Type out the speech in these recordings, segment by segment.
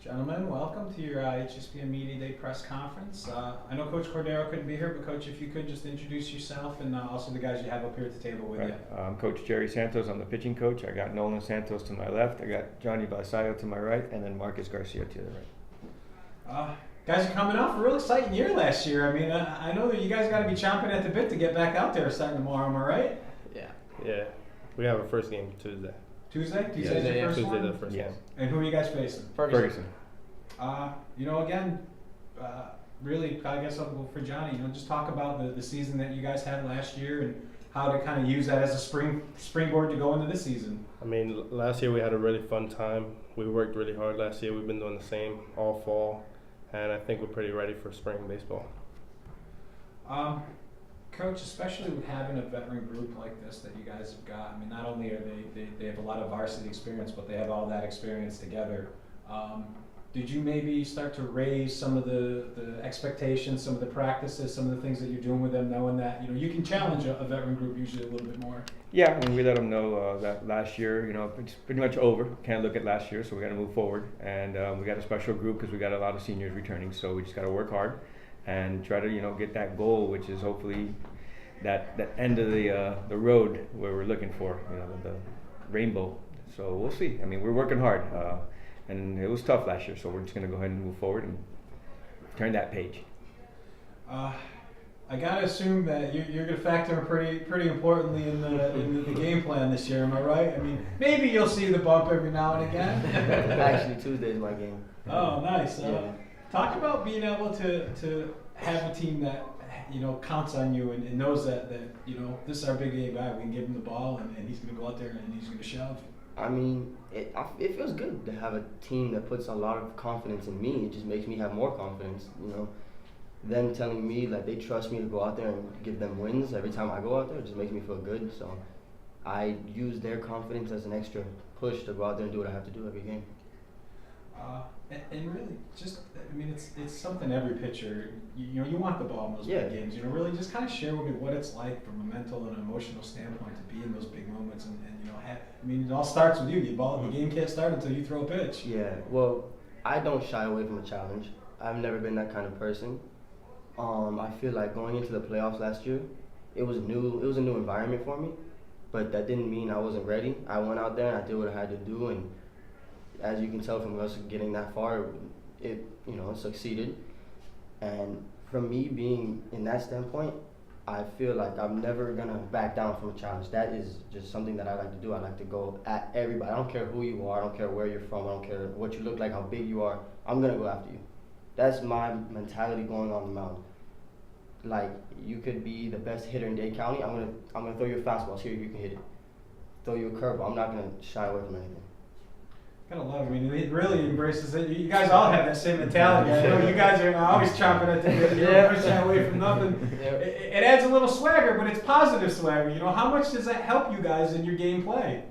Gentlemen, welcome to your HSPN Media Day press conference. I know Coach Cordero couldn't be here, but Coach, if you could just introduce yourself and also the guys you have up here at the table with you. I'm Coach Jerry Santos. I'm the pitching coach. I got Nolan Santos to my left. I got Johnny Basayo to my right, and then Marcus Garcia to the right. Guys are coming off a real exciting year last year. I mean, I know that you guys got to be chomping at the bit to get back out there starting tomorrow. Am I right? Yeah. We have our first game Tuesday. Tuesday? Tuesday's Tuesday, your first Tuesday one? the first Yes. game. And who are you guys facing? Ferguson. Again, really, I guess I'll go for Johnny. Just talk about the season that you guys had last year and how to kind of use that as a springboard to go into this season. I mean, last year we had a really fun time. We worked really hard last year. We've been doing the same all fall, and I think we're pretty ready for spring baseball. Coach, especially with having a veteran group like this that you guys have got, I mean, not only are they have a lot of varsity experience, but they have all that experience together. Did you maybe start to raise some of the expectations, some of the practices, some of the things that you're doing with them, knowing that you can challenge a veteran group usually a little bit more? Yeah, and we let them know that last year, it's pretty much over. Can't look at last year, so we got to move forward. And we got a special group because we got a lot of seniors returning, so we just got to work hard and try to get that goal, which is hopefully that end of the road where we're looking for, the rainbow. So we'll see. I mean, we're working hard. And it was tough last year, so we're just going to go ahead and move forward and turn that page. I gotta assume that you're gonna factor pretty importantly in the game plan this year. Am I right? I mean, maybe you'll see the bump every now and again. Actually, Tuesday is my game. Oh, nice. Yeah. Talk about being able to have a team that counts on you and knows that this is our big A guy. We can give him the ball and he's gonna go out there and he's gonna shove. I mean, it feels good to have a team that puts a lot of confidence in me. It just makes me have more confidence, Them telling me that they trust me to go out there and give them wins every time I go out there, it just makes me feel good. So I use their confidence as an extra push to go out there and do what I have to do every game. And really, it's something every pitcher, you want the ball in those big games. Really just kind of share with me what it's like from a mental and emotional standpoint to be in those big moments. And it all starts with you. The game can't start until you throw a pitch. Yeah, well, I don't shy away from a challenge. I've never been that kind of person. I feel like going into the playoffs last year, it was new. It was a new environment for me, but that didn't mean I wasn't ready. I went out there and I did what I had to do, and as you can tell from us getting that far, it succeeded. And from me being in that standpoint, I feel like I'm never gonna back down from a challenge. That is just something that I like to do. I like to go at everybody. I don't care who you are. I don't care where you're from. I don't care what you look like, how big you are. I'm gonna go after you. That's my mentality going on the mound. Like, you could be the best hitter in Dade County. I'm gonna throw you a fastball. Here, you can hit it. Throw you a curveball. I'm not gonna shy away from anything. Gotta love it. It really embraces it. You guys all have that same mentality. I know you guys are always chomping at the bit. You don't shy away from nothing. It adds a little swagger, but it's positive swagger. How much does that help you guys in your game play?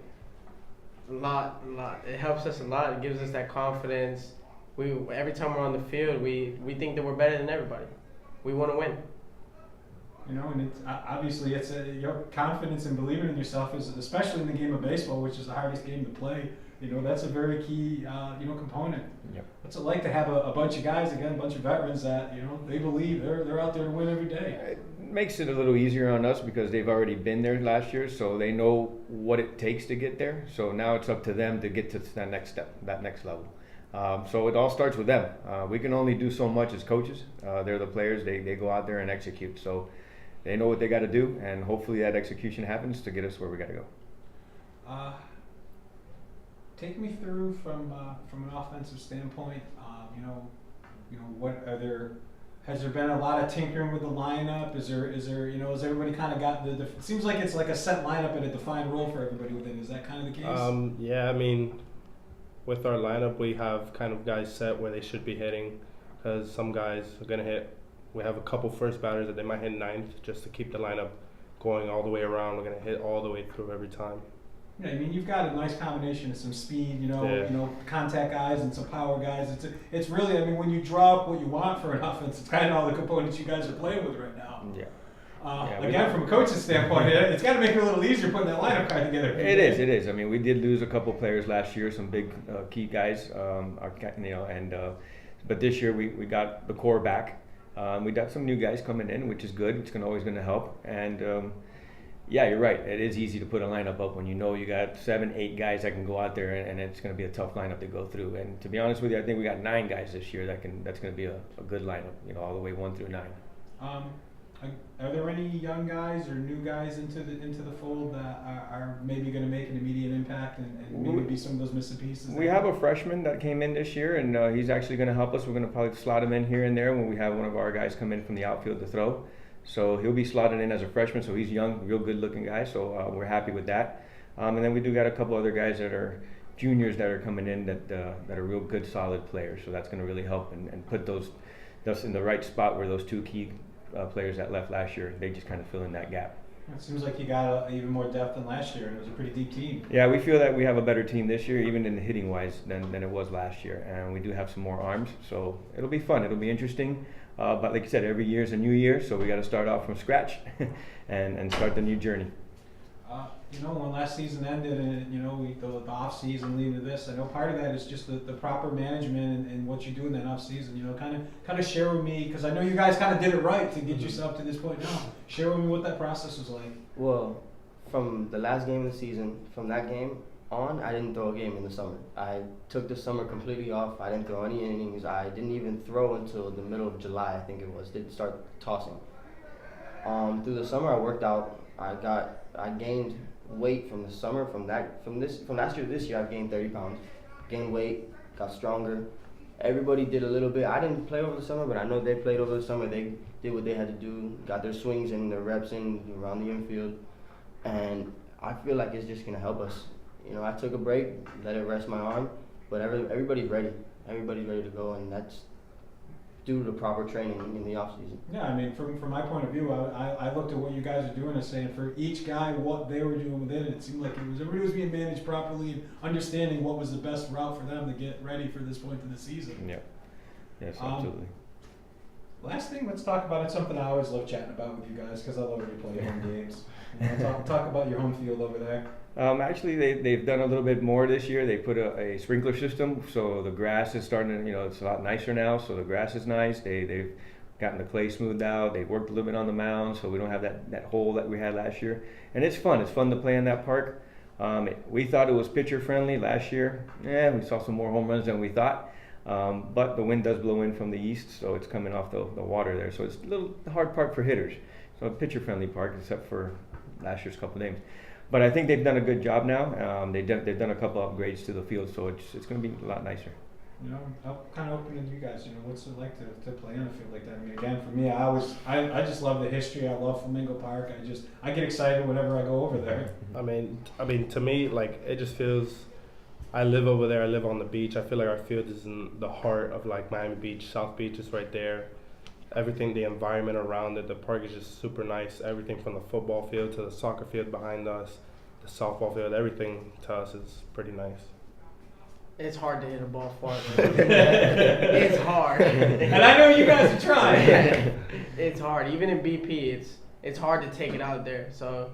A lot. It helps us a lot. It gives us that confidence. Every time we're on the field, we think that we're better than everybody. We want to win. And it's obviously your confidence and believing in yourself is, especially in the game of baseball, which is the hardest game to play. That's a very key component. Yep. What's it like to have a bunch of guys, again, a bunch of veterans that they believe they're out there to win every day? It makes it a little easier on us because they've already been there last year, so they know what it takes to get there. So now it's up to them to get to that next step, that next level. So it all starts with them. We can only do so much as coaches. They're the players. They go out there and execute. So they know what they got to do, and hopefully that execution happens to get us where we got to go. Take me through from an offensive standpoint. What are there? Has there been a lot of tinkering with the lineup? Is there? Has everybody kind of got the? It seems like it's like a set lineup and a defined role for everybody within. Is that kind of the case? Yeah, I mean, with our lineup, we have kind of guys set where they should be hitting, because some guys are gonna hit. We have a couple first batters that they might hit ninth just to keep the lineup going all the way around. We're gonna hit all the way through every time. Yeah, you've got a nice combination of some speed, contact guys and some power guys. It's really, when you draw up what you want for an offense, it's kind of all the components you guys are playing with right now. Yeah. we- Again, from a coach's standpoint, it's got to make it a little easier putting that lineup card together. It is. It is. I mean, we did lose a couple players last year, some big key guys. But this year we got the core back. We got some new guys coming in, which is good. It's always going to help. And yeah, you're right. It is easy to put a lineup up when you know you got 7, 8 guys that can go out there, and it's going to be a tough lineup to go through. And to be honest with you, I think we got 9 guys this year that's going to be a good lineup. All the way 1 through 9. Are there any young guys or new guys into the fold that are maybe going to make an immediate impact and maybe be some of those missing pieces? We have a freshman that came in this year, and he's actually going to help us. We're going to probably slot him in here and there when we have one of our guys come in from the outfield to throw. So he'll be slotted in as a freshman. So he's young, real good-looking guy. So we're happy with that. And then we do got a couple other guys that are juniors that are coming in that are real good, solid players. So that's going to really help and put those in the right spot where those 2 key players that left last year, they just kind of fill in that gap. It seems like you got even more depth than last year, and it was a pretty deep team. Yeah, we feel that we have a better team this year, even in the hitting wise, than it was last year, and we do have some more arms, so it'll be fun. It'll be interesting. But like you said, every year is a new year, so we got to start off from scratch and start the new journey. When last season ended, and the off season leading to this, I know part of that is just the proper management and what you do in that off season. Kind of share with me, because I know you guys kind of did it right to get yourself to this point now. Share with me what that process was like. Well, from the last game of the season, from that game on, I didn't throw a game in the summer. I took the summer completely off. I didn't throw any innings. I didn't even throw until the middle of July, I think it was. Didn't start tossing. Through the summer, I worked out. I gained weight from the summer. From last year to this year, I've gained 30 pounds. Gained weight, got stronger. Everybody did a little bit. I didn't play over the summer, but I know they played over the summer. They did what they had to do, got their swings and their reps in around the infield, and I feel like it's just gonna help us. I took a break, let it rest my arm, but everybody's ready. Everybody's ready to go, and that's due to the proper training in the off season. Yeah, I mean, from my point of view, I looked at what you guys are doing and saying for each guy what they were doing within it. It seemed like everybody was being managed properly and understanding what was the best route for them to get ready for this point of the season. Yeah. Yes, absolutely. Last thing, let's talk about it. Something I always love chatting about with you guys because I love when you play your home games. Talk about your home field over there. Actually, they've done a little bit more this year. They put a sprinkler system, so the grass is starting to, it's a lot nicer now, so the grass is nice. They've gotten the clay smoothed out. They've worked a little bit on the mound, so we don't have that hole that we had last year. And it's fun. It's fun to play in that park. We thought it was pitcher friendly last year. We saw some more home runs than we thought. But the wind does blow in from the east, so it's coming off the water there. So it's a little hard park for hitters. So a pitcher-friendly park, except for last year's couple names. But I think they've done a good job now. They've done a couple upgrades to the field, so it's going to be a lot nicer. I'm kind of open to you guys. What's it like to play on a field like that? I mean, again, for me, I just love the history. I love Flamingo Park. I get excited whenever I go over there. I mean, to me, like, it just feels. I live over there. I live on the beach. I feel like our field is in the heart of like Miami Beach. South Beach is right there. Everything, the environment around it, the park is just super nice. Everything from the football field to the soccer field behind us, the softball field, everything to us is pretty nice. It's hard to hit a ball far. It's hard. And I know you guys are trying. It's hard. Even in BP, it's hard to take it out there. So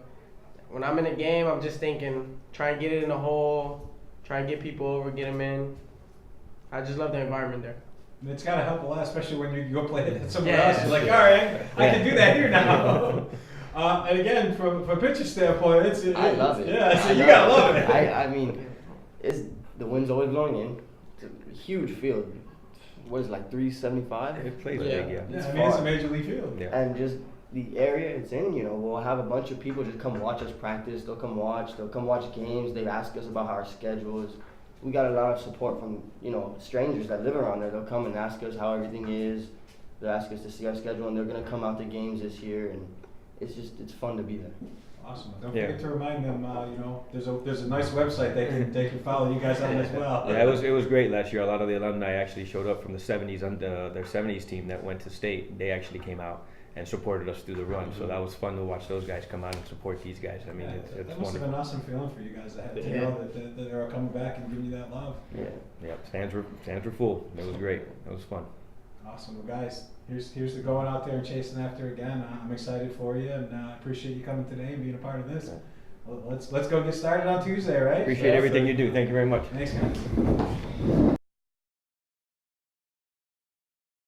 when I'm in a game, I'm just thinking, try and get it in the hole, try and get people over, get them in. I just love the environment there. It's got to help a lot, especially when you go play it somewhere Yeah. else. You're like, all right, I can do that here now. And again, from a pitcher standpoint, I love it. Yeah, so you got to love it. I mean, the wind's always blowing in. It's a huge field. What is it, like 375? It plays Yeah. big, yeah. Yeah, It's I mean, it's a far. major league field. Yeah. And just the area it's in, we'll have a bunch of people just come watch us practice. They'll come watch games. They ask us about how our schedule is. We got a lot of support from, strangers that live around there. They'll come and ask us how everything is. They'll ask us to see our schedule, and they're going to come out to games this year, and it's fun to be there. Awesome. Don't Yeah. forget to remind them, there's a nice website they can follow you guys on as well. Yeah, it was great last year. A lot of the alumni actually showed up from the 70s, their 70s team that went to state. They actually came out and supported us through the run. So that was fun to watch those guys come out and support these guys. I mean, it's that must have wonderful. been an awesome feeling for you guys to Yeah. know that they're all coming back and giving you that love. Yeah. Yeah, stands were full. It was great. It was fun. Awesome. Well, guys, here's to going out there and chasing after again. I'm excited for you, and I appreciate you coming today and being a part of this. Well, let's go get started on Tuesday, right? Appreciate everything you do. Thank you very much. Thanks, guys.